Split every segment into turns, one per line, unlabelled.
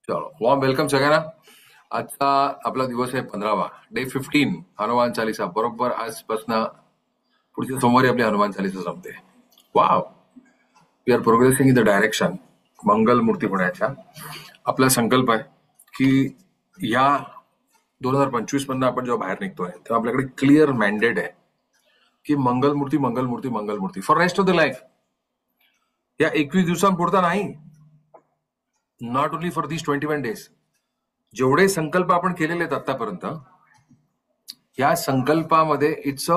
चलो warm welcome सगळ्यांना. आजचा आपला दिवस आहे 15वा, डे 15 हनुमान चालीसा. बरोबर आजपासून पुढच्या सोमवारी आपली हनुमान चालीसा संपते. Wow, we are progressing in the direction Mangal Murti होण्याच्या. आपला संकल्प आहे की या 2025 मधनं आपण जेव्हा बाहेर निघतोय तेव्हा आपल्याकडे क्लिअर मॅन्डेट आहे की Mangalmurti Mangalmurti Mangalmurti for rest of the life. या 21 दिवसांपुरता नाही, not only for these 21 days. जेवढे संकल्प आपण केलेले आहेत आतापर्यंत, या संकल्पामध्ये it's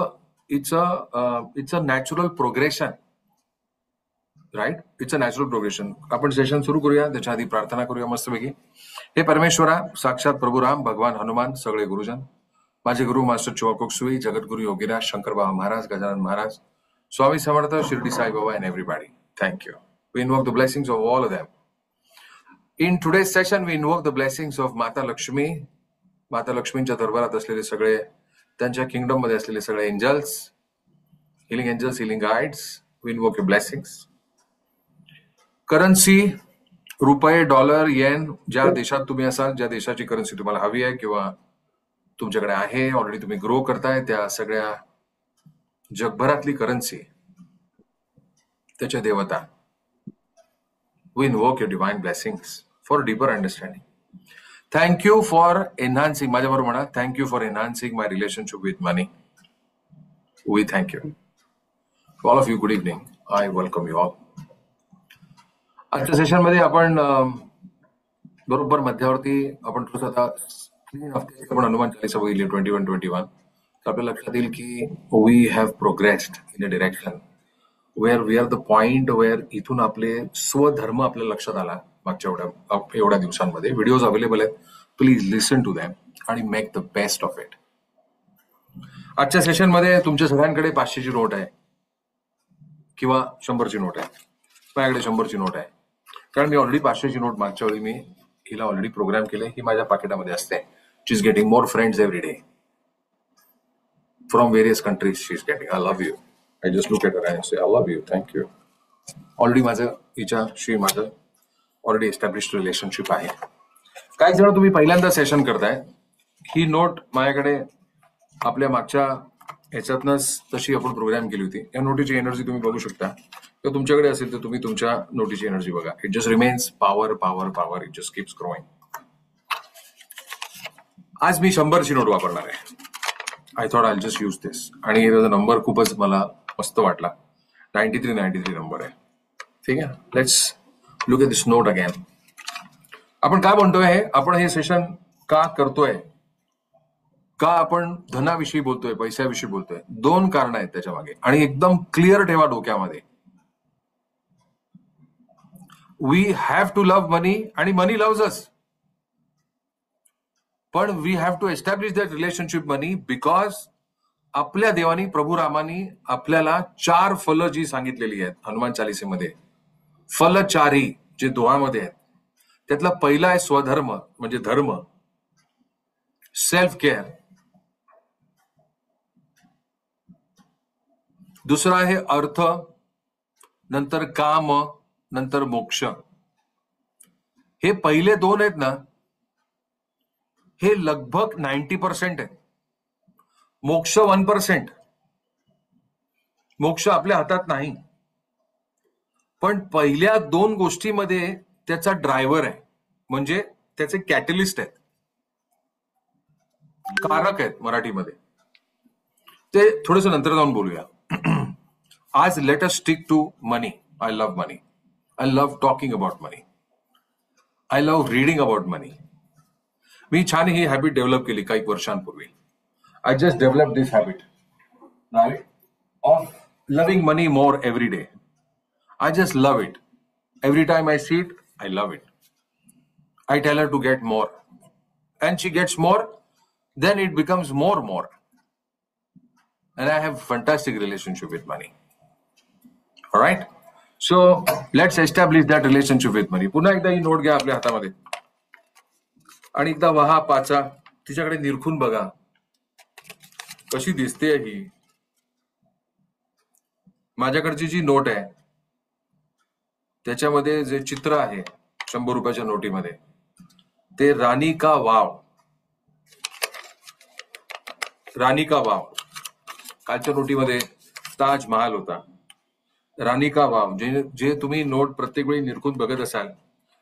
a natural progression, right? It's a natural progression. आपण सेशन सुरू करूया, त्याच्या आधी प्रार्थना करूया मस्तपैकी. हे परमेश्वरा, साक्षात प्रभू राम, भगवान हनुमान, सगळे गुरुजन, माझे गुरु मास्टर चोकोक्सुई, जगद्गुरु Yogiraj, Shankar Baba Maharaj, Gajanan Maharaj, Swami Samarth, Shirdi Sai Baba, and everybody. Thank you. We invoke the blessings of all of them. In today's session, we invoke the blessings of माता लक्ष्मी. माता लक्ष्मींच्या दरबारात असलेले सगळे, त्यांच्या किंगडम मध्ये असलेले सगळे angels, healing guides. We invoke your blessings. Currency, रुपये, डॉलर, येन, ज्या देशात तुम्ही असाल, ज्या देशाची करन्सी तुम्हाला हवी आहे किंवा तुमच्याकडे आहे, ऑलरेडी तुम्ही ग्रो करताय, त्या सगळ्या जगभरातली करन्सी, त्याच्या देवता, we invoke your divine blessings for deeper understanding. Thank you for enhancing, माझ्याबरोबर म्हणा, thank you for enhancing my relationship with money. We thank you. To all of you, good evening. I welcome you all. आजच्या session मध्ये आपण बरोबर मध्यावरती आपण थोडंसं आता 3 हफ्ते आपण हनुमान चालीसा बघितली 21 तर आपल्या लक्षात येईल की we have progressed in a direction where we are the point where इथून आपले स्वधर्म आपल्या लक्षात आला. मागच्या एवढ्या दिवसांमध्ये व्हिडिओज अवेलेबल आहेत, प्लीज लिसन टू दॅम आणि make the best of it. आजच्या सेशन मध्ये तुमच्या सगळ्यांकडे 500ची नोट आहे किंवा 100ची नोट आहे. माझ्याकडे 100ची नोट आहे, कारण मी ऑलरेडी 500ची नोट मागच्या वेळी मी हिला ऑलरेडी प्रोग्राम केले. ही माझ्या पाकिटामध्ये असते. She is getting more friends every day from various countries. She is getting, I love you. I just look at her and say I love you, thank you. Already माझं हिच्याशी माझं already established relationship आहे. काही जण तुम्ही पहिल्यांदा session करताय, ही note माझ्याकडे आपल्या मागच्या ह्याच्यातनच तशी आपण प्रोग्राम केली होती. या नोटीची एनर्जी तुम्ही बघू शकता, किंवा तुमच्याकडे असेल तर तुम्ही तुमच्या नोटीची एनर्जी बघा. It just remains power power power, it just keeps growing. आज मी 100ची नोट वापरणार आहे. I thought I just use this, आणि त्याचा नंबर खूपच मला मस्त वाटला. 93 नंबर आहे. ठीक आहे, let's look at this note again. आपण काय म्हणतोय, हे आपण हे सेशन का करतोय, का आपण धनाविषयी बोलतोय, पैशाविषयी बोलतोय? 2 कारण आहेत त्याच्या मागे, आणि एकदम क्लिअर ठेवा डोक्यामध्ये. We have to love money आणि मनी लव्हज अस, पण we have to establish that relationship money, because आपल्या देवानी, प्रभू रामानी आपल्याला 4 फलं जी सांगितलेली आहेत हनुमान चालिसेमध्ये, फल 4ही जे दोहामध्ये आहेत, त्यातला पहिला आहे स्वधर्म म्हणजे धर्म, सेल्फ केअर. दुसरा आहे अर्थ, नंतर काम, नंतर मोक्ष. हे पहिले 2 आहेत ना, हे लगभग 90% आहेत. मोक्ष 1%. मोक्ष आपल्या हातात नाही, पण पहिल्या 2 गोष्टीमध्ये त्याचा ड्रायव्हर आहे, म्हणजे त्याचे कॅटलिस्ट आहेत, कारक आहेत मराठीमध्ये. ते थोडस नंतर जाऊन बोलूया. आज let us stick to money. I love money. I love talking about money. I love reading about money. मी छान ही हॅबिट डेव्हलप केली काही वर्षांपूर्वी. I just develop this habit, right, of loving money more every day. I just love it. Every time I see it, I love it. I tell her to get more. And she gets more, then it becomes more. And I have a fantastic relationship with money. Alright? So, let's establish that relationship with money. पुन्हा एकदा ही note घ्या आपल्या हातामध्ये. आणि एकदा वहा पाचा, तिच्याकडे निरखून बघा कशी दिसते ही. माझ्याकडची जी नोट आहे त्याच्यामध्ये जे चित्र आहे 100 रुपयाच्या नोटीमध्ये, ते राणी का वाव. राणी का वाव. कालच्या नोटीमध्ये ताजमहाल होता. राणी का वाव जे जे तुम्ही नोट प्रत्येक वेळी निरखून बघत असाल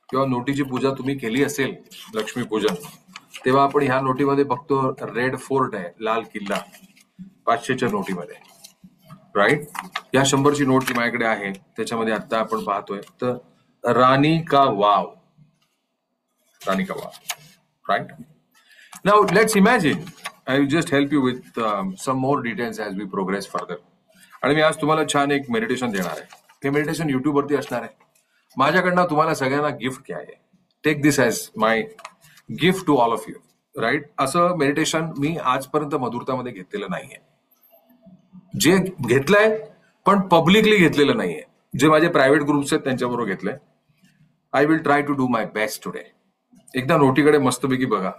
किंवा नोटीची पूजा तुम्ही केली असेल, लक्ष्मी पूजन, तेव्हा आपण ह्या नोटीमध्ये बघतो रेड फोर्ट आहे, लाल किल्ला 500च्या नोटीमध्ये. राईट. या 100ची नोट जी माझ्याकडे आहे त्याच्यामध्ये आता आपण पाहतोय तर राणी का वाव. राणी का wow. Right. Now let's imagine, I will just help you with some more details as we progress further. आणि मी आज तुम्हाला छान एक मेडिटेशन देणार आहे. हे मेडिटेशन युट्यूब वरती असणार आहे. माझ्याकडनं तुम्हाला सगळ्यांना गिफ्ट काय आहे, take this as my gift to all of you. Right. असं मेडिटेशन मी आजपर्यंत मधुरतामध्ये घेतलेलं नाहीये. जे घेतलंय पण पब्लिकली घेतलेलं नाहीये. जे माझे प्रायव्हेट ग्रुप्स आहेत त्यांच्याबरोबर घेतलंय. I will try to do my best today. एकदा नोटीकडे मस्तपैकी बघा.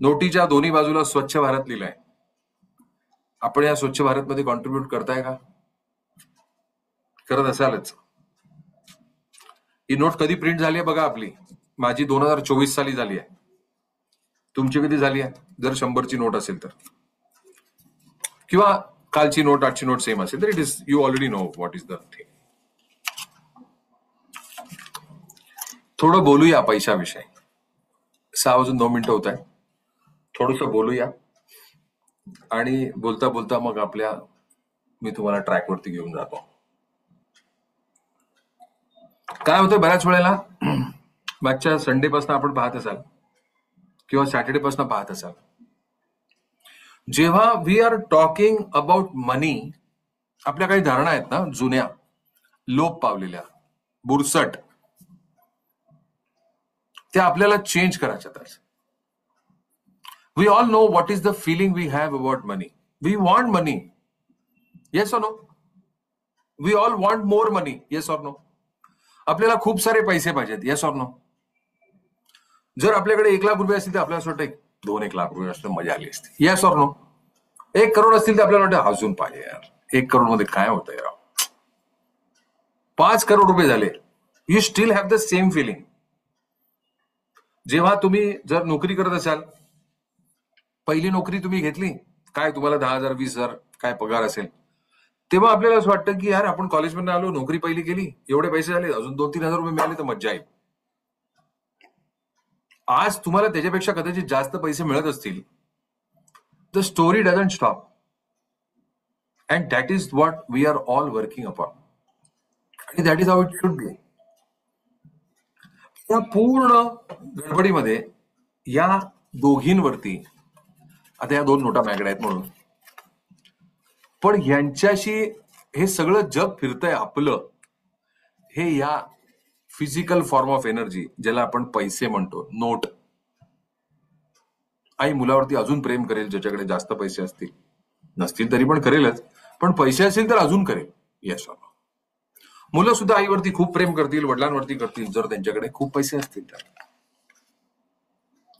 नोटीच्या दोन्ही बाजूला स्वच्छ भारत लिहिलंय. आपण या स्वच्छ भारत मध्ये कॉन्ट्रीब्युट करताय का? करत असालच. ही नोट कधी प्रिंट झाली आहे बघा आपली. माझी 2024 साली झाली आहे. तुमची कधी झाली आहे? जर 100ची नोट असेल तर, किंवा कालची नोट 8ची नोट सेम असेल तर it is, you already know what is the thing. थोडं बोलूया पैशाविषयी. 6:09 होत आहे. थोडस बोलूया आणि बोलता बोलता मग मी तुम्हाला ट्रॅकवरती घेऊन जातो. काय होतं बऱ्याच वेळेला, मागच्या संडे पासून आपण पाहत असाल किंवा सॅटर्डे पासून पाहत असाल, जेव्हा वी आर टॉकिंग अबाउट मनी, आपल्या काही धारणा आहेत ना जुन्या, लोप पावलेल्या, बुरसट, त्या आपल्याला चेंज करायच्या. We all know what is the feeling we have about money. We want money. Yes or no? We all want more money. Yes or no? आपल्याला खूप सारे पैसे पाहिजेत. Yes or no? जर आपल्याकडे 1 लाख रुपये असतील तर आपल्याला असं वाटतं 2-1 लाख रुपये असतं मजा आली असती. Yes or no? 1 करोड असतील तर आपल्याला वाटतं अजून पाहिजे यार. 1 करोड मध्ये काय होतं यार. 5 करोड रुपये झाले. You still have the same feeling. जेव्हा तुम्ही जर नोकरी करत असाल, पहिली नोकरी तुम्ही घेतली, काय तुम्हाला 10,000 20,000 काय पगार असेल, तेव्हा आपल्याला असं वाटतं की यार आपण कॉलेजमध्ये आलो, नोकरी पहिली केली, एवढे पैसे झाले, अजून 2-3 हजार रुपये मिळाले तर मज्जा येईल. आज तुम्हाला त्याच्यापेक्षा कदाचित जास्त पैसे मिळत असतील. The story doesn't stop and that is what we are all working upon, आणि that is how it should be. या पूर्ण गडबडीमध्ये या दोघींवरती, आता या 2 नोटा माझ्याकडे आहेत म्हणून, पण यांच्याशी हे सगळं जग फिरतंय आपलं, हे या फिजिकल फॉर्म ऑफ एनर्जी, ज्याला आपण पैसे म्हणतो, नोट. आई मुलावरती अजून प्रेम करेल ज्याच्याकडे जास्त पैसे असतील, नसतील तरी पण करेलच, पण पैसे असतील तर अजून करेल. येस. मुलं सुद्धा आईवरती खूप प्रेम करतील, वडिलांवरती करतील जर त्यांच्याकडे खूप पैसे असतील तर.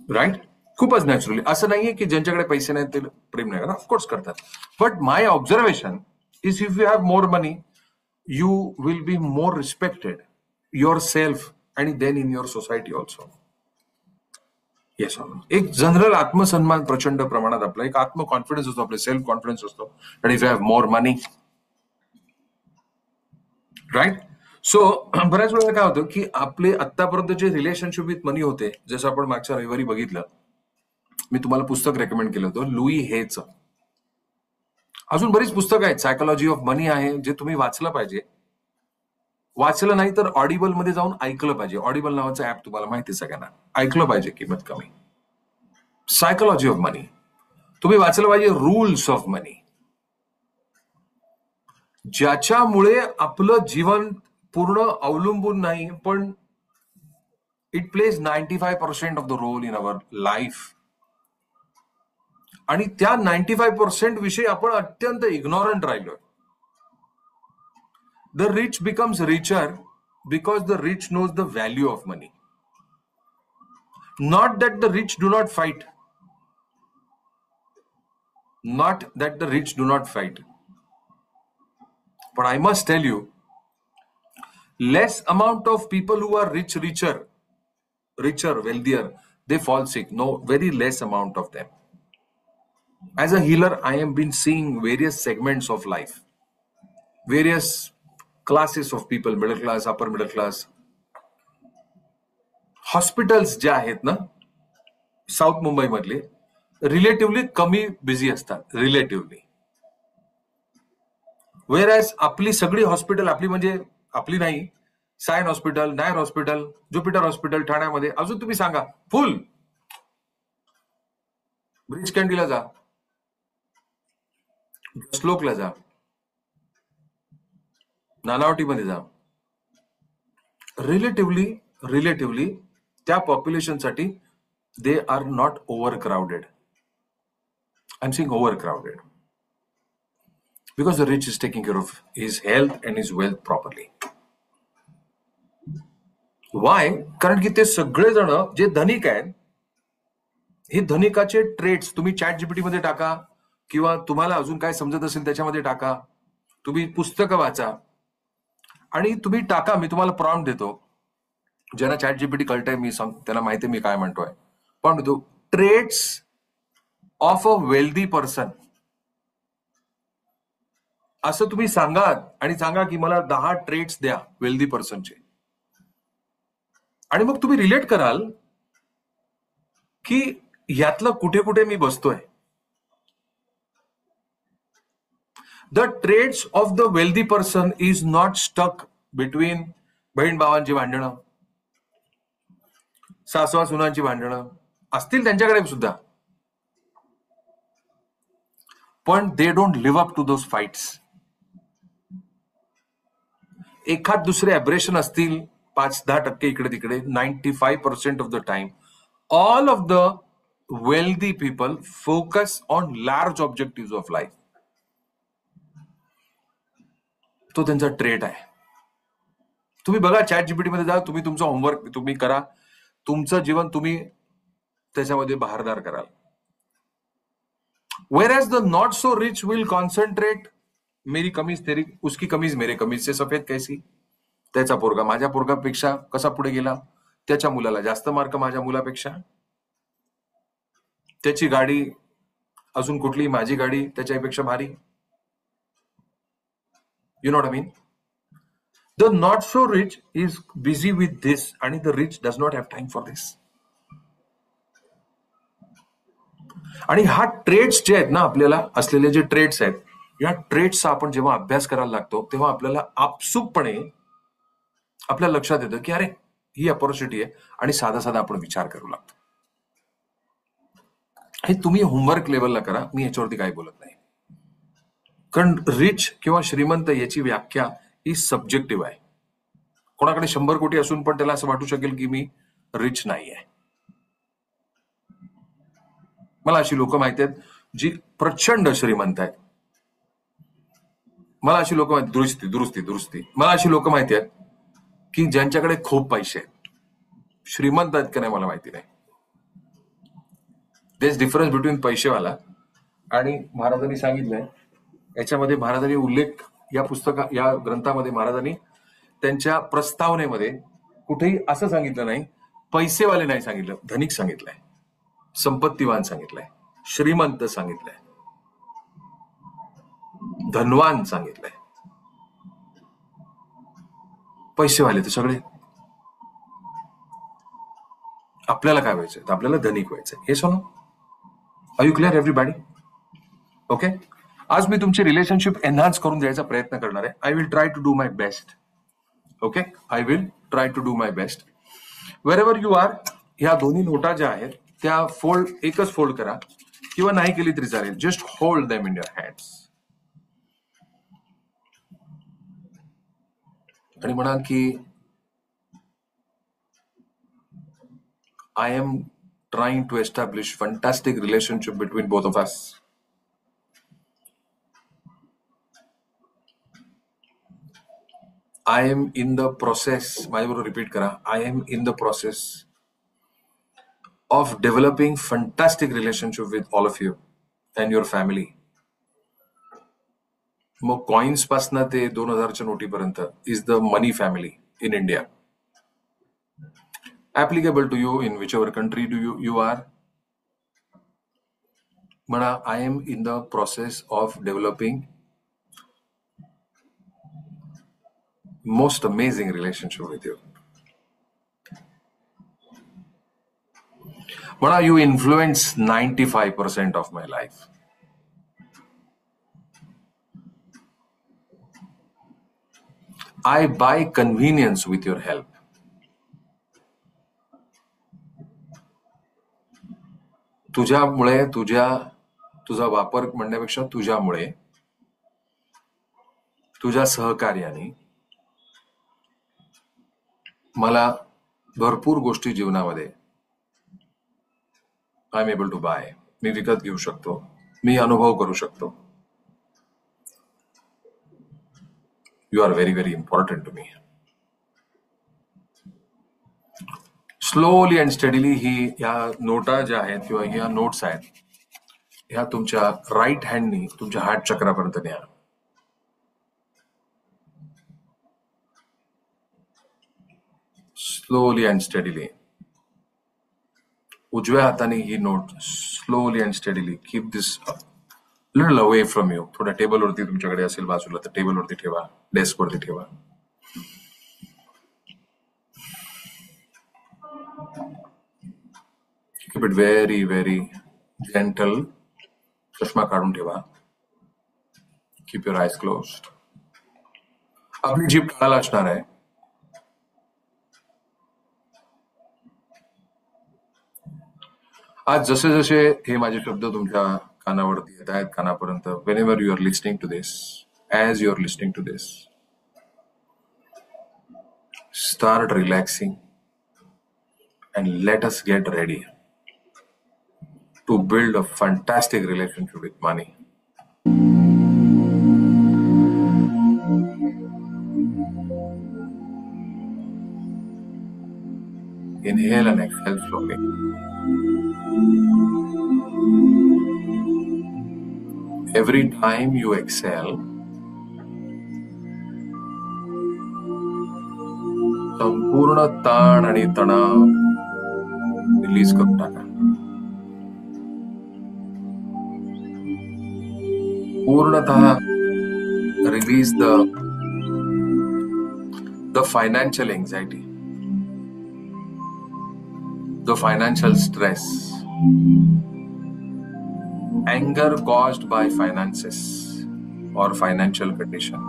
राईट. खूपच नॅचरली. असं नाहीये की ज्यांच्याकडे पैसे नाहीत ते प्रेम नाही करतात, ऑफकोर्स करतात. But my observation is if you have more money, you will be more respected yourself आणि then in your society also. Yes. एक जनरल आत्मसन्मान प्रचंड प्रमाणात, आपला एक आत्म कॉन्फिडन्स असतो, आपला सेल्फ कॉन्फिडन्स असतो. And if you have more money, right. So बऱ्याच वेळेला काय होतं की आपले आतापर्यंत जे रिलेशनशिप विथ मनी होते, जसं आपण मागच्या रविवारी बघितलं, मी तुम्हाला पुस्तक रेकमेंड केलं होतं लुई हेचं. अजून बरीच पुस्तकं आहेत, सायकोलॉजी ऑफ मनी आहे, जे तुम्ही वाचलं पाहिजे. वाचलं नाही तर ऑडिबल मध्ये जाऊन ऐकलं पाहिजे. ऑडिबल नावाचं ऍप तुम्हाला माहिती आहे सगळ्यांना, ऐकलं पाहिजे. किंमत कमी, सायकोलॉजी ऑफ मनी तुम्ही वाचलं पाहिजे. रूल्स ऑफ मनी, ज्याच्यामुळे आपलं जीवन पूर्ण अवलंबून नाही, पण it plays 95% of the role in our life. आणि त्या 95% विषयी आपण अत्यंत इग्नॉरंट राहिलोय. The rich becomes richer because the rich knows the value of money. Not that the rich do not fight, not that the rich do not fight, but I must tell you, less amount of people who are richer, wealthier they fall sick. No, very less amount of them. As a healer, I have been seeing various segments of life, various classes of people, middle class, upper middle class. Hospitals जे आहेत ना south Mumbai मधले relatively कमी busy असतात relatively. वेर as आपली सगळी hospital, आपली म्हणजे आपली नाही, Sion hospital, Nair hospital, Jupiter hospital ठाण्यामध्ये, अजून तुम्ही सांगा, फुल. ब्रिज कॅन्डीला जा, श्लोकला जा, नानावटीमध्ये जा. रिलेटिव्हली त्या पॉप्युलेशनसाठी they are not overcrowded. I am saying overcrowded because the rich is taking care of his health and his wealth properly. Why? कारण की ते सगळेजण जे धनिक आहेत, हे धनिकाचे ट्रेड्स तुम्ही चॅट जीपीटी मध्ये टाका किंवा तुम्हाला अजून काय समजत असेल त्याच्यामध्ये टाका, तुम्ही पुस्तकं वाचा आणि तुम्ही टाका. मी तुम्हाला प्रॉम्प्ट देतो, ज्यांना चॅट जीपीटी कळतंय मी त्यांना माहिती मी काय म्हणतोय. पण तो traits of a wealthy person असं तुम्ही सांगा आणि सांगा की मला 10 ट्रेड्स द्या वेल्दी पर्सनचे, आणि मग तुम्ही रिलेट कराल की यातलं कुठे कुठे मी बसतोय. The traits of the wealthy person is not stuck between बहीण भावांची भांडणं, सासवा सुनांची भांडणं असतील त्यांच्याकडे सुद्धा, पण they don't live up to those fights. एखाद दुसरे अब्रेशन असतील 5-10% इकडे तिकडे, 95% of the time all of the wealthy people focus on large objectives of life. तो त्यांचा ट्रेट आहे. तुम्ही बघा चॅट जीपीटी मध्ये जा, तुम्ही तुमचं होमवर्क तुम्ही करा, तुमचं जीवन तुम्ही त्याच्यामध्ये बहारदार कराल. Whereas the not so rich will concentrate, मेरी कमीज तेरी, उसकी कमीज मेरे कमीज से सफेद कैसी. त्याचा पोरगा माझ्या पोरगापेक्षा कसा पुढे गेला, त्याच्या मुलाला जास्त मार्क माझ्या मुलापेक्षा, त्याची गाडी अजून कुठली, माझी गाडी त्याच्यापेक्षा भारी. You know what I mean. The not so rich is busy with this आणि the rich does not have time for this. आणि हा ट्रेड्स जे आहेत ना, आपल्याला असलेले जे ट्रेड्स आहेत, या ट्रेड्सचा आपण जेव्हा अभ्यास करायला लागतो तेव्हा आपल्याला आपसुकपणे आपल्या लक्षात येतं की अरे ही अपॉर्च्युनिटी आहे, आणि साधा साधा आपण विचार करू लागतो. हे तुम्ही होमवर्क लेवलला करा, मी याच्यावरती काही बोलत नाही. कारण रिच किंवा श्रीमंत याची व्याख्या ही सब्जेक्टिव्ह आहे. कोणाकडे 100 कोटी असून पण त्याला असं वाटू शकेल की मी रिच नाही आहे. मला अशी लोक माहिती आहेत जी प्रचंड श्रीमंत आहेत. मला अशी लोक माहिती, दुरुस्ती मला अशी लोक माहिती आहेत की ज्यांच्याकडे खूप पैसे आहेत. श्रीमंत आहेत का नाही मला माहिती नाही. देस डिफरन्स बिटवीन पैसेवाला आणि महाराजांनी सांगितलंय याच्यामध्ये, महाराजांनी उल्लेख या ग्रंथामध्ये महाराजांनी त्यांच्या प्रस्तावनेमध्ये कुठेही असं सांगितलं नाही पैसेवाले नाही सांगितलं, धनिक सांगितलंय, संपत्तीवान सांगितलंय, श्रीमंत सांगितलंय, धनवान सांगितलंय. पैसेवाले तर सगळे. आपल्याला काय व्हायचंय? आपल्याला धनिक व्हायचंय. हे सोनो, are you clear everybody? Okay. आज मी तुमची रिलेशनशिप एनहान्स करून द्यायचा प्रयत्न करणार आहे. I will try to do my best. Okay, I will try to do my best. Wherever you are, ह्या दोन्ही नोटा ज्या आहेत त्या एकच फोल्ड करा किंवा नाही केली तरी चालेल. Just hold them in your hands आणि म्हणाल की I am trying to establish fantastic relationship between both of us. I am in the process, माझ्याबरोबर रिपीट करा, I am in the process of developing fantastic relationship with all of you and your family. मग coins पासून ते 2000च्या नोटीपर्यंत is the money family in India. applicable to you in whichever country you are. म्हणा, I am in the process of developing most amazing relationship with you. म्हणा, you influence 95% of my life. I buy convenience with your help. तुझ्यामुळे, तुझा वापर म्हणण्यापेक्षा तुझ्यामुळे, तुझ्या सहकार्याने मला भरपूर गोष्टी जीवनामध्ये I am able to buy, मी विकत घेऊ शकतो, मी अनुभव करू शकतो. You are very very important to me. Slowly and steadily ह्या नोटा ज्या आहेत किंवा ह्या नोट्स आहेत, ह्या तुमच्या राईट हँडनी तुमच्या हार्ट चक्रापर्यंत न्या. स्लोली अँड स्टडीली उजव्या हाताने ही note slowly and steadily keep this little away from you. थोड्या टेबलवरती तुमच्याकडे असेल बाजूला तर टेबलवरती ठेवा, डेस्कवरती ठेवा. Keep it very very gentle. चष्मा काढून ठेवा. कीप युअर आयज क्लोज्ड. आपली जीभ टाळाला असणार आहे. आज जसे जसे हे माझे शब्द तुमच्या कानावरती येत आहेत, कानापर्यंत, whenever you are listening to this, as you are listening to this, start relaxing and let us get ready to build a fantastic relationship with money. Inhale and exhale slowly. Every time you exhale, संपूर्ण ताण आणि तणाव release करून टाका. पूर्णतः release the financial anxiety, the financial stress, anger caused by finances or financial condition.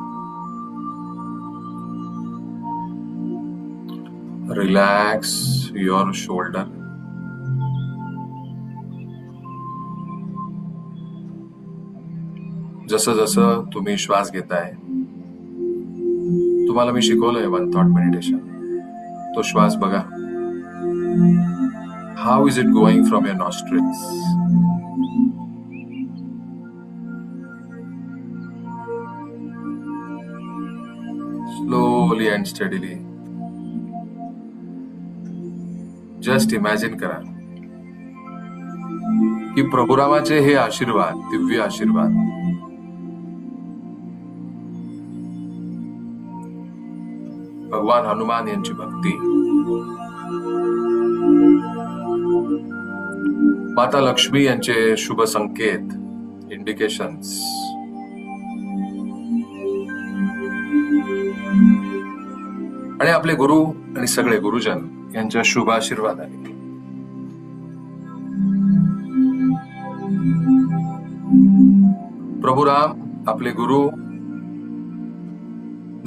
Relax your shoulder. जसं जसं तुम्ही श्वास घेताय, तुम्हाला मी शिकवलंय वन थॉट मेडिटेशन. तो श्वास बघा. How is it going from your nostrils? Slowly and steadily. Just imagine करा की प्रभुरामाचे हे आशीर्वाद, दिव्य आशीर्वाद, भगवान हनुमान यांची भक्ती, माता लक्ष्मी यांचे शुभ संकेत, इंडिकेशन्स, आणि आपले गुरु आणि सगळे गुरुजन यांच्या शुभ आशीर्वादाने प्रभुराम आपले गुरु,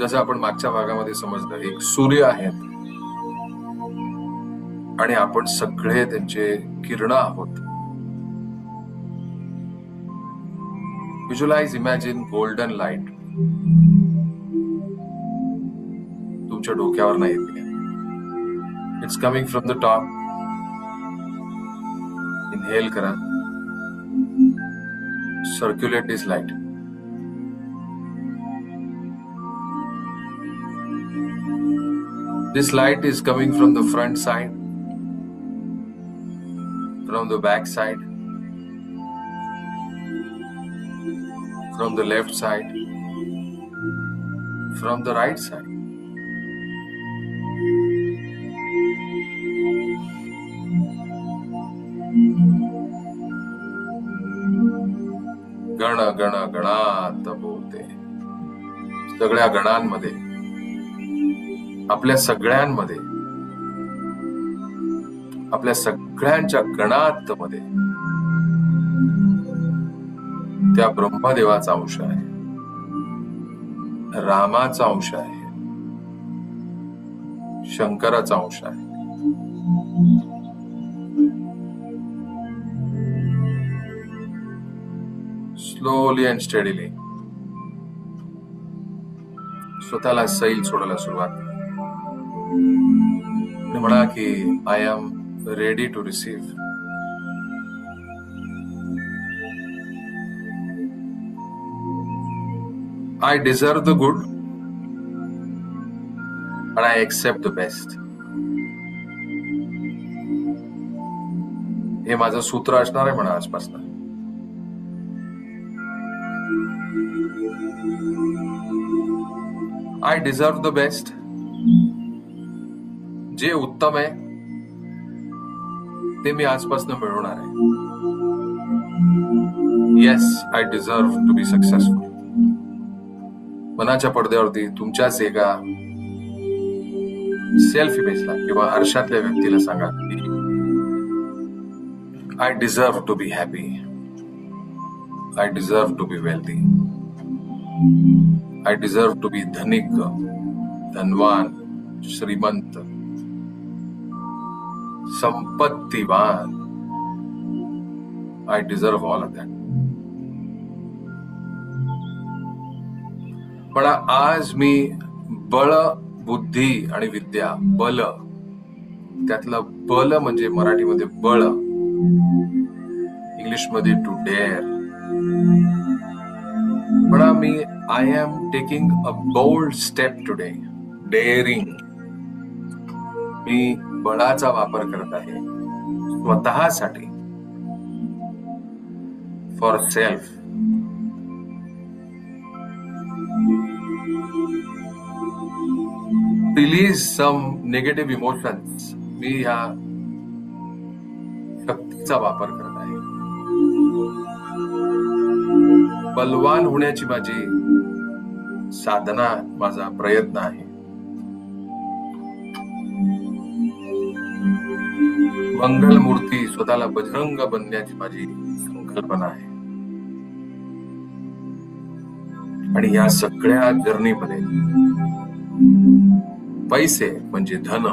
जसं आपण मागच्या भागामध्ये समजलं, एक सूर्य आहेत आणि आपण सगळे त्यांचे किरण आहोत. व्हिज्युअलाइज, इमॅजिन गोल्डन लाईट तुमच्या डोक्यावर नाही येते. It's coming from the top. Inhale करा. Circulate this light. This light is coming from the front side, from the back side, from the left side, from the right side. गण गण गणात बोलते. सगळ्या गणांमध्ये, आपल्या सगळ्यांमध्ये, आपल्या सगळ्यांच्या गणात मध्ये त्या ब्रह्मदेवाचा अंश आहे, रामाचा अंश आहे, शंकराचा अंश आहे. स्लोली अँड स्टेडीली स्वतःला सैल सोडायला सुरुवात आणि म्हणा की I am ready to receive. I deserve the good and I accept the best. हे माझं सूत्र असणार आहे म्हणा आजपासून. I deserve the best. जे उत्तम आहे ते मी आजपासून मिळवणार आहे. Yes, I deserve to be successful. मनाच्या पडद्यावरती तुमच्याच एका सेल्फ इमेजला किंवा आरशातल्या व्यक्तीला सांगा की I deserve to be happy, I deserve to be wealthy, I deserve to be धनिक, धनवान, श्रीमंत, संपत्तीवान. I deserve all of that. पण आज मी बळ, बुद्धी आणि विद्या, बल, त्यातलं बल म्हणजे मराठीमध्ये बळ, इंग्लिशमध्ये टू डेअर. पण मी I am taking a bold step today, daring. मी बळाचा वापर करत आहे स्वतःसाठी, for self. Release some negative emotions. मी ह्या शक्तीचा वापर करत आहे. बलवान होण्याची माझी साधना, माझा प्रयत्न आहे. मंगल मूर्ती, स्वतःला बजरंग बनण्याची माझी संकल्पना आहे. आणि या सगळ्या जर्नीमध्ये पैसे म्हणजे धन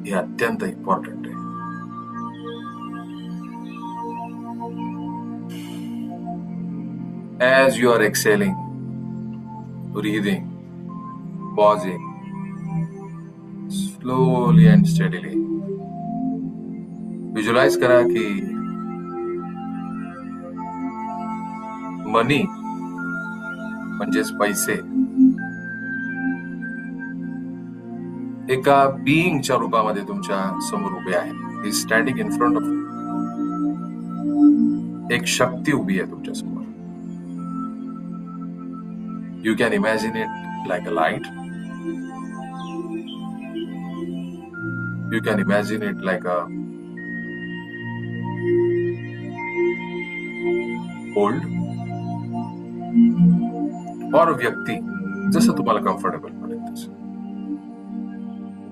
हे अत्यंत इम्पॉर्टंट आहे. As you are exhaling, breathing, pausing, slowly and steadily, visualize करा की मनी म्हणजेच पैसे एका बीइंगच्या रूपामध्ये तुमच्या समोर उभे आहेत. ही स्टँडिंग इन फ्रंट ऑफ. एक शक्ती उभी आहे तुमच्या समोर. You can imagine it like a light. You can imagine it like a old और व्यक्ती, जसं तुम्हाला कम्फर्टेबल पडेल तसं.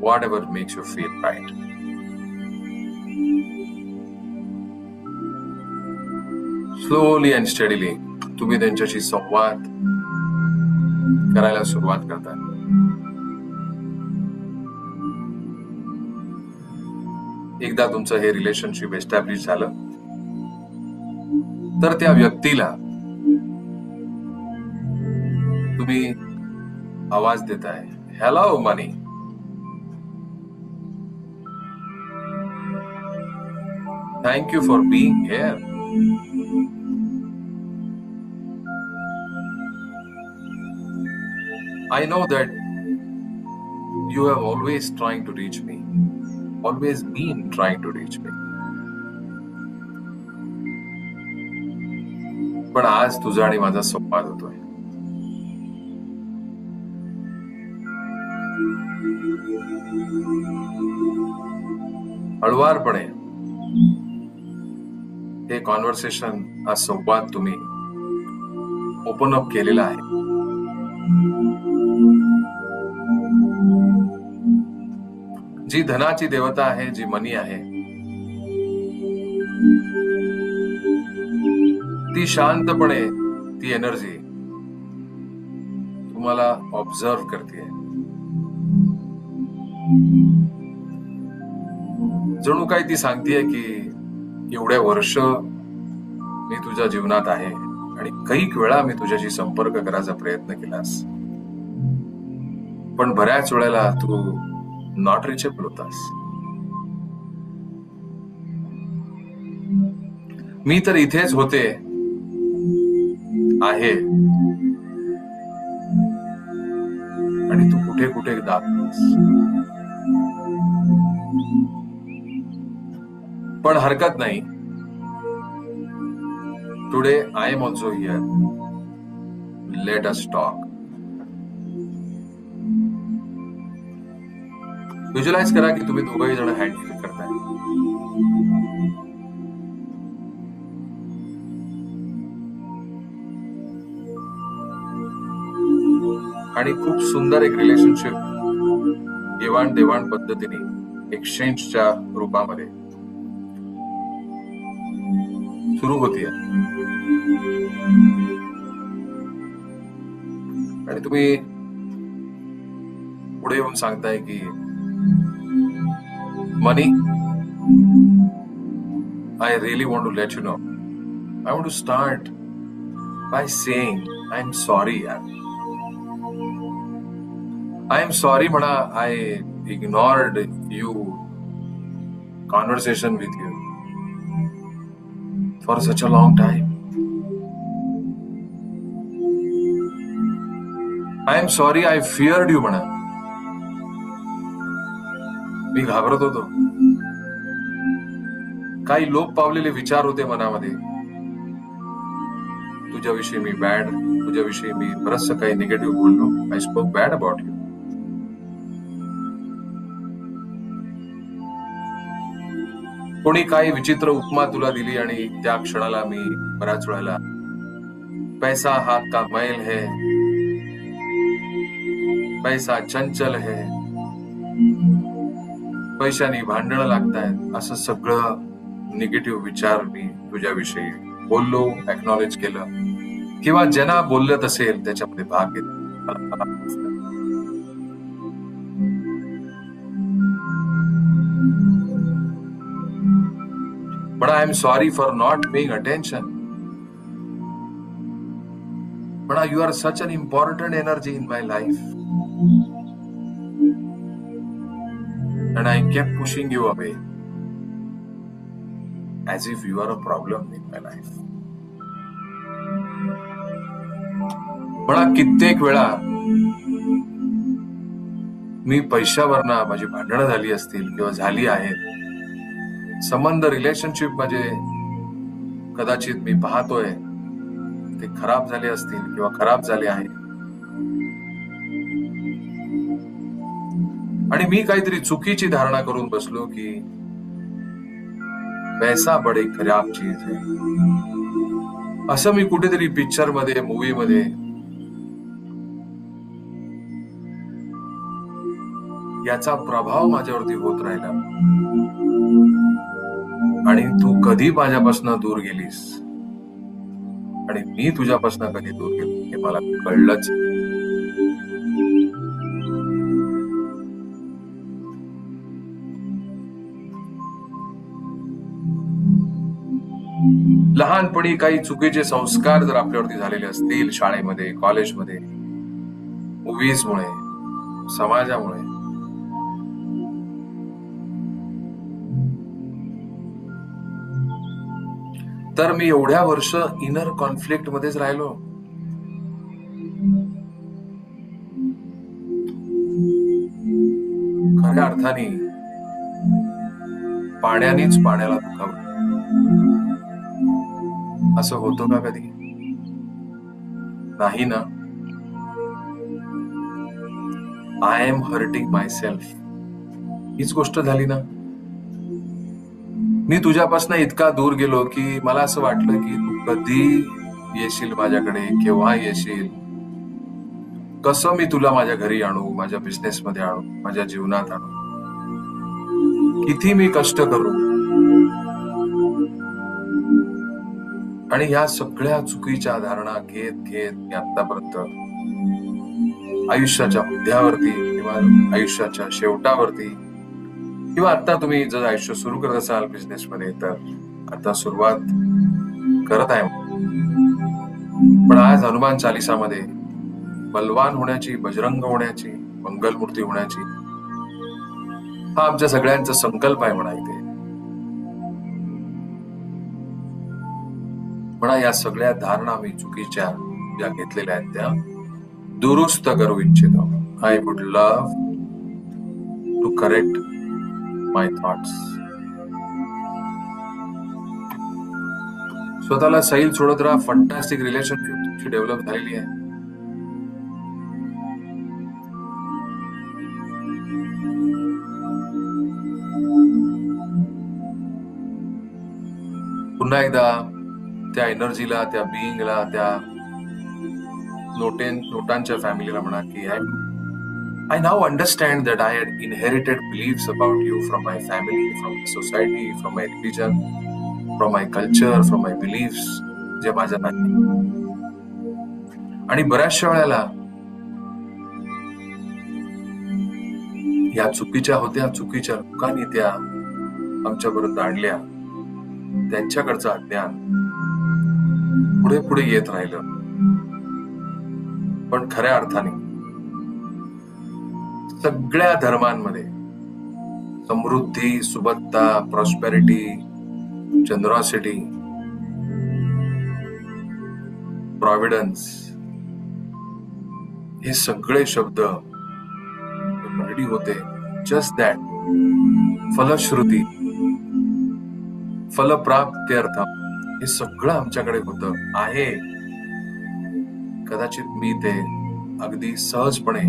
Whatever makes you feel right. Slowly and steadily तुम्ही त्यांच्याशी संवाद करायला सुरुवात करता. एकदा तुमचं हे रिलेशनशिप एस्टॅब्लिश झालं तर त्या व्यक्तीला तुम्ही आवाज देताय, hello money. Thank you for being here. I know that you have always trying to reach me, always been trying to reach me. पण आज तुझा आणि माझा संवाद होतोय. हळुवारपणे हे कॉन्व्हर्सेशन, हा संवाद तुम्ही ओपन अप केलेला आहे. जी धनाची देवता आहे, जी मनी आहे, ती शांतपणे, ती एनर्जी तुम्हाला ऑब्झर्व करते. जणू काही ती सांगतेय की एवढ्या वर्ष मी तुझ्या जीवनात आहे आणि कैक वेळा मी तुझ्याशी संपर्क करायचा प्रयत्न केलास, पण बऱ्याच वेळेला तू नॉट रिचेबल होतास. मी तर इथेच होते आहे आणि तू कुठे कुठे जातोस. पण हरकत नाही, today I am also here. Let us talk. Visualise करा की तुम्ही दोघंही जण हँडल करताय. आणि खूप सुंदर एक रिलेशनशिप देवाण देवाण पद्धतीने, एक्सचेंजच्या रूपामध्ये सुरू होतीये. आणि तुम्ही पुढे येऊन सांगताय की money, I really want to let you know, I want to start by saying I am sorry. I am sorry म्हणा. I ignored you conversation with you for such a long time. I am sorry I feared you म्हणा. मी घाबरत होतो. काही लोप पावलेले विचार होते मनामध्ये. तुझ्याविषयी मी बॅड, तुझ्याविषयी मी बरंचसं काही निगेटिव्ह बोललो. I spoke bad about you. कोणी काही विचित्र उपमा तुला दिली आणि त्या क्षणाला मी बऱ्याच वेळेला पैसा हात का मैल है, पैसा चंचल है, पैशानी भांडणं लागतायत, असं सगळं निगेटिव्ह विचार मी तुझ्याविषयी बोललो, एक्नॉलेज केलं, किंवा ज्यांना बोलत असेल त्याच्यामध्ये भाग घेतला. But I am sorry for not paying attention. But you are such an important energy in my life. And I kept pushing you away. As if you are a problem in my life. पण कित्येक वेळा मी पैशावरनं माझी भांडणं झाली असतील किंवा झाली आहेत. संबंध, रिलेशनशिप म्हणजे कदाचित मी पाहतोय ते खराब झाले असतील किंवा खराब झाले आहेत. आणि मी काहीतरी चुकीची धारणा करून बसलो की पैसा बड़ी खराब चीज है. असं मी कुठेतरी पिक्चर मध्ये, मूवी मध्ये याचा प्रभाव माझ्यावरती होत राहिला. आणि तू कधी माझ्यापासून दूर गेलीस आणि मी तुझ्यापासून कधी दूर गेलो हे मला कळलंच. लहानपणी काही चुकीचे संस्कार जर आपल्यावरती झालेले असतील, शाळेमध्ये, कॉलेजमध्ये, मूवीजमुळे, समाजामुळे, तर मी एवढ्या वर्ष इनर कॉन्फ्लिक्ट मध्येच राहिलो. खऱ्या अर्थाने पाण्यानेच पाण्याला दुखावलं. असं होतं का कधी? नाही ना. I am hurting myself, हीच गोष्ट झाली ना. मी तुझ्यापासून इतका दूर गेलो की मला असं वाटलं की तू कधी येशील माझ्याकडे, केव्हा येशील, कसं मी तुला माझ्या घरी आणू, माझ्या बिझनेस मध्ये आणू, माझ्या जीवनात आणू, किती मी कष्ट करू. आणि ह्या सगळ्या चुकीच्या धारणा घेत घेत मी आतापर्यंत आयुष्याच्या मध्यावरती किंवा आयुष्याच्या शेवटावरती, किंवा आता तुम्ही जर आयुष्य सुरू करत असाल बिझनेस मध्ये तर आता सुरुवात करत आहे. पण आज हनुमान चालिसामध्ये बलवान होण्याची, बजरंग होण्याची, मंगलमूर्ती होण्याची हा आमच्या सगळ्यांचा संकल्प आहे म्हणा. इथे म्हणा या सगळ्या धारणा मी चुकीच्या ज्या घेतलेल्या आहेत त्या दुरुस्त करू इच्छितो. I would love to correct my thoughts. स्वतःला सैल सोडत राहा. फंटॅस्टिक रिलेशनशिप तुमची डेव्हलप झालेली आहे. पुन्हा एकदा त्या एनर्जीला, त्या बिईंगला, त्या नोटांच्या फॅमिलीला म्हणा की I now understand that I had inherited beliefs about you from my family, from my society, from my religion, from my culture, from my beliefs, जे माझ्या नाही. आणि बऱ्याचशा वेळेला या चुकीच्या होत्या, चुकीच्या लोकांनी त्या आमच्यापर्यंत आणल्या. त्यांच्याकडचं अज्ञान पुढे पुढे येत राहिलं. पण खऱ्या अर्थाने सगळ्या धर्मांमध्ये समृद्धी, सुबत्ता, प्रॉस्पेरिटी, जनरॉसिटी, प्रॉव्हिडन्स हे सगळे शब्द ऑलरेडी होते. जस्ट दॅट फलश्रुती, फलप्राप्त्यर्थ हे सगळं आमच्याकडे होतं आहे. कदाचित मी ते अगदी सहजपणे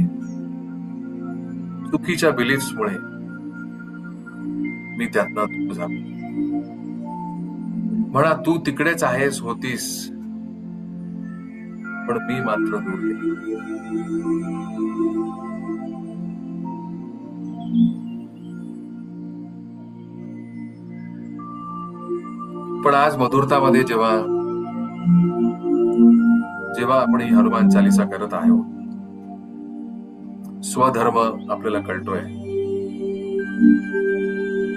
चुकीच्या बिलीफ्समुळे मी त्यातनं दूर झालो. म्हणा तू तिकडेच आहेस, होतीस, पण मी मात्र दूर गेलो. पण आज मधुरतामध्ये जेव्हा आपण ही हनुमान चालिसा करत आहोत, स्वधर्म आपल्याला कळतोय.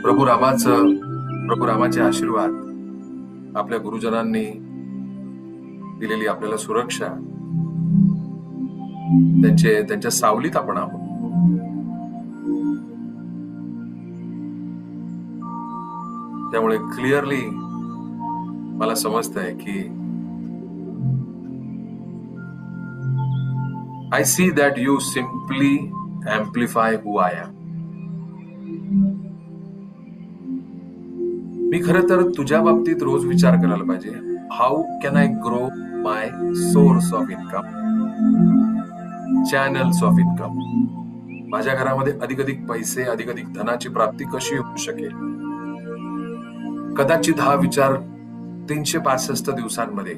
प्रभू रामाचे आशीर्वाद, आपल्या गुरुजनांनी दिलेली आपल्याला सुरक्षा, त्यांच्या सावलीत आपण आहोत. त्यामुळे क्लिअरली मला समजतंय की I see that you simply amplify who I am. मी खरं तर तुझ्या बाबतीत रोज विचार करायला पाहिजे. How can I grow my source of income, channels of income. माझ्या घरामध्ये अधिक पैसे, अधिक धनाची प्राप्ती कशी होऊ शकेल. कदाचित हा विचार 365 दिवसांमध्ये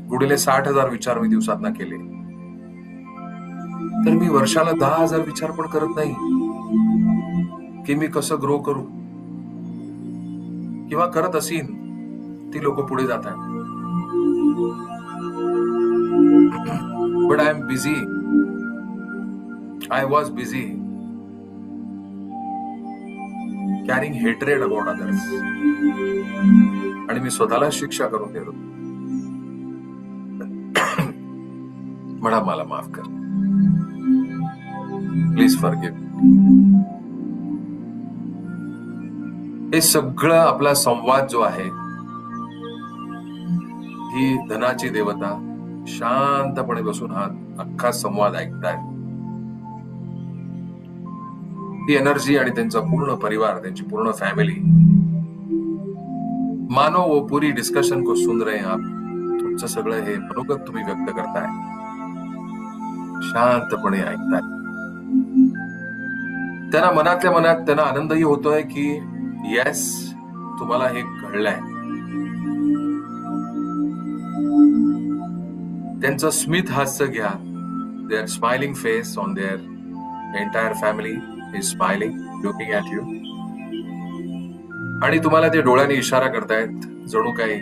गुणिले 60,000 विचार मी दिवसातना केले तर मी वर्षाला 10,000 विचार पण करत नाही की मी कसं ग्रो करू, किंवा करत असीन ती लोक पुढे जात आहेत. But I am busy, I was busy carrying hatred about others. आणि मी स्वतःला शिक्षा करून देतो. म्हणा मला माफ कर, प्लीज फॉरगिव्ह. हे सगळं आपला संवाद जो आहे, ही धनाची देवता शांतपणे बसून हा अख्खा संवाद ऐकताय. ती एनर्जी आणि त्यांचा पूर्ण परिवार, त्यांची पूर्ण फॅमिली, मानो वो पूरी डिस्कशन को सुन रहे हैं आप. तुमचं सगळं हे मनोगत तुम्ही व्यक्त करताय, शांतपणे ऐकताय. त्यांना मनातल्या मनात त्यांना आनंदही होतोय की येस, तुम्हाला हे कळलंय, त्यांचं स्मित हास्य घ्या. Their smiling face on their entire family is smiling, looking at you. आणि तुम्हाला ते डोळ्याने इशारा करतायत जणू काही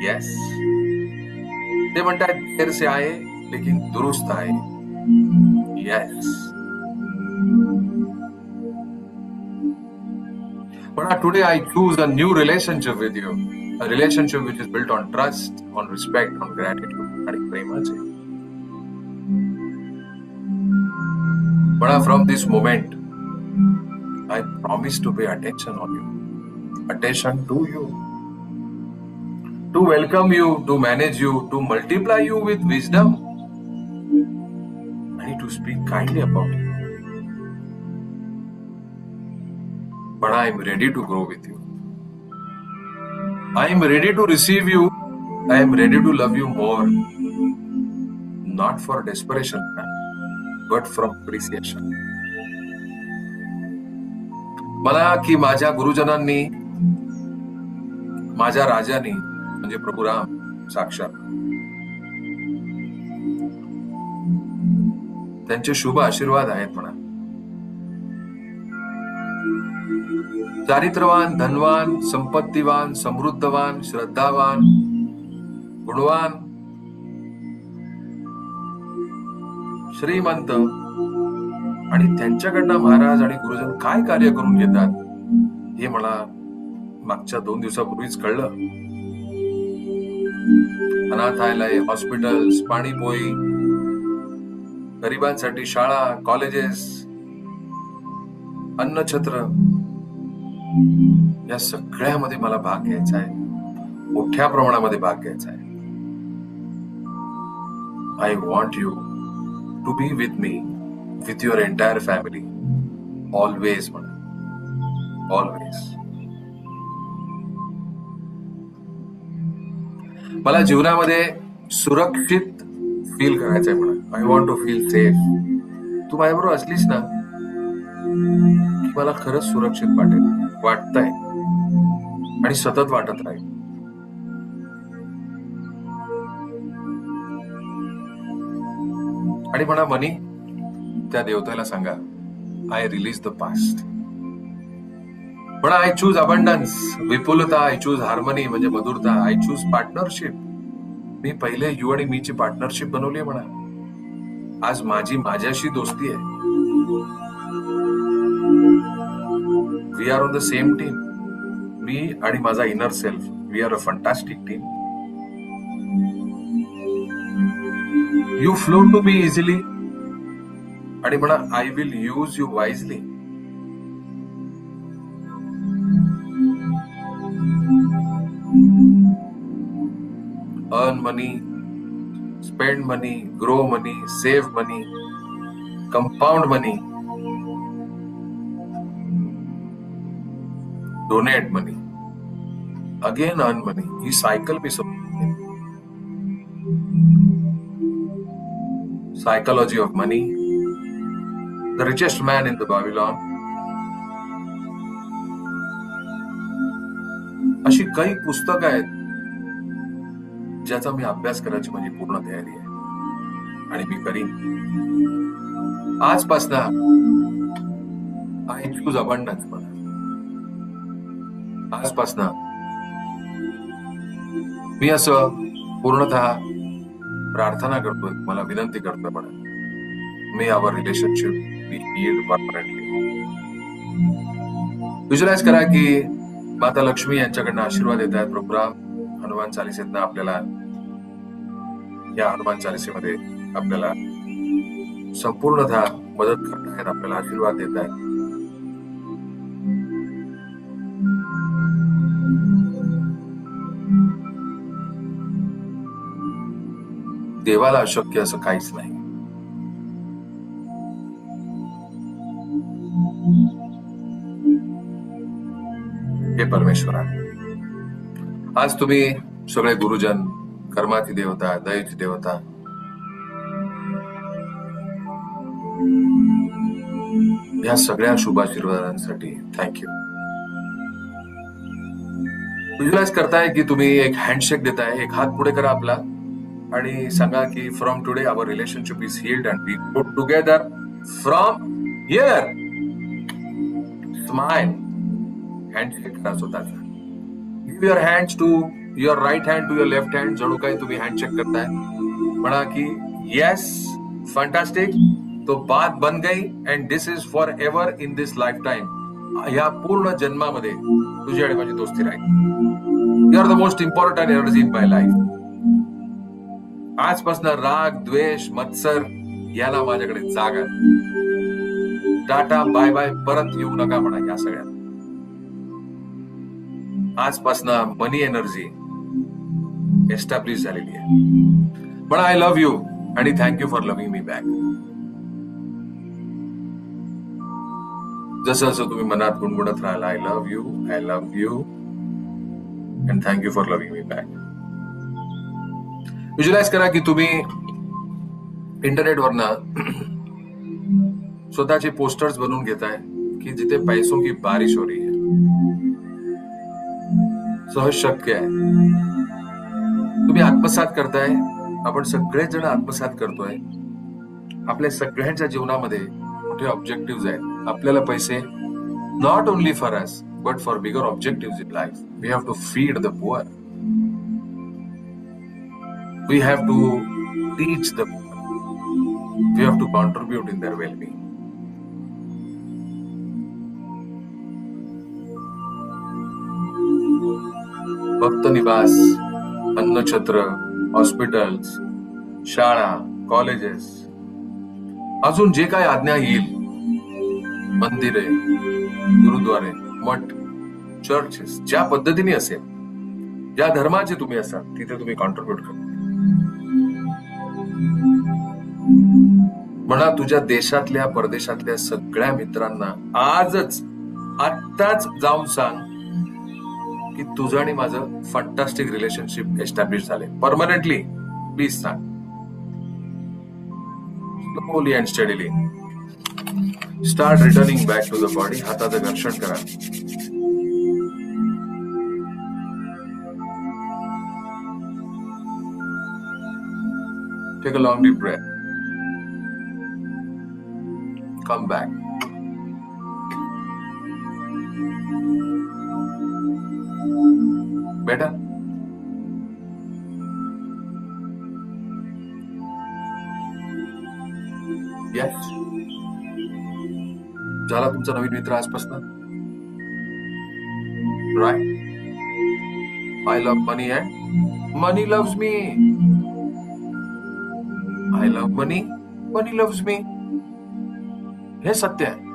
येस. ते म्हणतायत देर से आए लेकिन दुरुस्त आए. Yes. But today I choose a new relationship with you. A relationship which is built on trust, on respect, on gratitude. आणि प्रेमाचे. But from this moment, I promise to pay attention on you. Attention to you. To welcome you, to manage you, to multiply you with wisdom. And to speak kindly about you. But I am ready to grow with you. I am ready to receive you. I am ready to love you more. Not for desperation, but from appreciation. मला की माझ्या गुरुजनांनी, माझ्या राजांनी म्हणजे प्रभू राम साक्षात, त्यांचे शुभ आशीर्वाद आहेत म्हणा. चारित्रवान, धनवान, संपत्तीवान, समृद्धवान, श्रद्धावान, गुणवान, श्रीमंत आणि त्यांच्याकडनं महाराज आणि गुरुजन काय कार्य करून घेतात हे मला मागच्या 2 दिवसापूर्वीच कळलं. अनाथालय, हॉस्पिटल्स, पाणीपोई, गरिबांसाठी शाळा, कॉलेजेस, अन्नछत्र, या सगळ्यामध्ये मला भाग घ्यायचा आहे. मोठ्या प्रमाणामध्ये भाग घ्यायचा आहे. I want you to be with me, with your entire family, always म्हणा, ऑलवेज. मला जीवनामध्ये सुरक्षित फील करायचंय म्हणा. I want to feel safe. तू माझ्याबरोबर असलीस ना, मला खरंच सुरक्षित वाटतंय आणि सतत वाटत राहील. आणि म्हणा मनी, त्या देवतेला सांगा आय रिलीज द पास्ट. म्हणा आय चूज अबंडन्स, विपुलता. आय चूज हार्मनी म्हणजे मधुरता. I choose partnership. मी पहिले यू आणि मीची पार्टनरशिप बनवली म्हणा. आज माझ्याशी दोस्ती आहे. We are on the same team. मी आणि माझा inner self, we are a fantastic team. You flow to me easily. आणि म्हणा I will use you wisely. Earn money, spend money, grow money, save money, compound money, donate money, again earn money. He cycle मी समजते. Psychology of money, the richest man in the Babylon. अशी काही पुस्तकं आहेत ज्याचा मी अभ्यास करायची माझी पूर्ण तयारी आहे आणि मी करीन. आजपासून आय चूज अबंडन्स म्हणा. आजपासून मी असं पूर्णतः प्रार्थना करतोय, मला विनंती करतोय म्हणा, मे आवर relationship be healed permanently. Visualise करा की माता लक्ष्मी यांच्याकडनं आशीर्वाद येत आहेत. प्रभुराम हनुमान चालिसेतनं आपल्याला, या हनुमान चालिसेमध्ये आपल्याला संपूर्णतः मदत करत आहेत, आपल्याला आशीर्वाद देत आहेत. देवाला अशक्य असं काहीच नाही. हे परमेश्वरा, आज तुम्ही सगळे गुरुजन, कर्माची देवता, दयेची देवता, या सगळ्या शुभाशीर्वादांसाठी थँक्यू. व्हिज्युअलाइज करताय की तुम्ही एक हँडशेक देताय, एक हात पुढे करा आपला आणि सांगा की from today our relationship is healed and we go together from here. Smile, handshake करा स्वतःचा. Give your hands to your right hand to your left hand, जणू काही तुम्ही हँडशेक करताय. म्हणा की येस, फंटास्टिक, तो बात बन गई and this is forever in this lifetime. या पूर्ण जन्मामध्ये तुझी आणि माझी दोस्ती राहील. You are the most important energy in my life. आजपासून राग, द्वेष, मत्सर याला माझ्याकडे जागा. टाटा बाय बाय, परत येऊ नका म्हणा या सगळ्यात. आजपासून मनी एनर्जी एस्टॅब्लिश झालेली आहे. पण आय लव्ह यू आणि thank you for loving me back. जसं जसं तुम्ही मनात गुणगुणत राहाल, I love you and thank you for loving me back. Visualise करा की तुम्ही इंटरनेटवरनं स्वतःचे पोस्टर्स बनवून घेताय की जिथे पैसों की बारिश हो रही है. सहज शक्य आहे. तुम्ही आत्मसात करताय. आपण सगळेच जण आत्मसात करतोय. आपल्या सगळ्यांच्या जीवनामध्ये मोठे ऑब्जेक्टिव्ह आहेत. आपल्याला पैसे not only for us but for bigger objective in life. We have to feed the poor. We have to teach the poor. We have to contribute in their wellbeing. भक्त निवास, अन्नछत्र, हॉस्पिटल्स, शाळा, colleges, अजून जे काय आज्ञा येईल, मंदिरे, गुरुद्वारे, मठ, चर्चेस, ज्या पद्धतीने असेल, ज्या धर्माचे तुम्ही असाल तिथे तुम्ही कॉन्ट्रीब्युट करा. म्हणा तुझ्या देशातल्या परदेशातल्या सगळ्या मित्रांना आजच, आत्ताच जाऊन सांग की तुझं आणि माझं फंटास्टिक रिलेशनशिप एस्टॅब्लिश झाले परमनंटली. प्लीज सांग. Slowly and steadily start returning back to the body. हाताचं घर्षण करा. Take a long deep breath. Come back. बेटा येस, झाला तुमचा नवीन मित्र आजपासून. Right. I love money and money loves me. I love money, money loves me. हे सत्य आहे.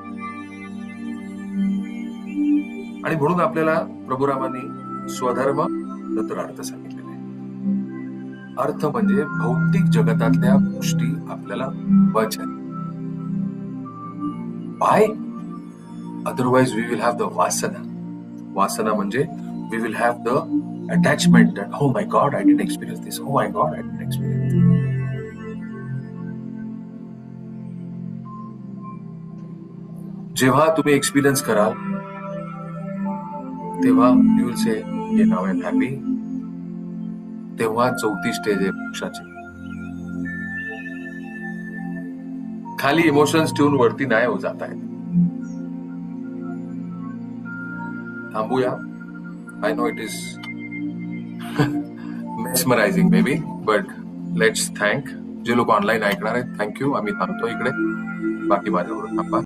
आणि म्हणून आपल्याला प्रभुरामांनी स्वधर्म नंतर अर्थ सांगितलेला आहे. अर्थ म्हणजे भौतिक जगतातल्या गोष्टी आपल्याला वाचायच्या. Why? Otherwise we will have the vasana. Vasana म्हणजे we will have the attachment that oh my God I didn't experience this. Oh my God I didn't experience this. जेव्हा तुम्ही एक्सपिरियन्स कराल तेव्हा you will say yeah, now I'm happy. तेव्हा चौथी stage आहे मोक्षाची. खाली emotions ठेवून वरती नाही हो जात आहेत. थांबूया. I know it is mesmerising may be but let's thank. जे लोक ऑनलाईन ऐकणार आहेत थँक्यू. आम्ही थांबतो इकडे. बाकी माझ्याबरोबर थांबा.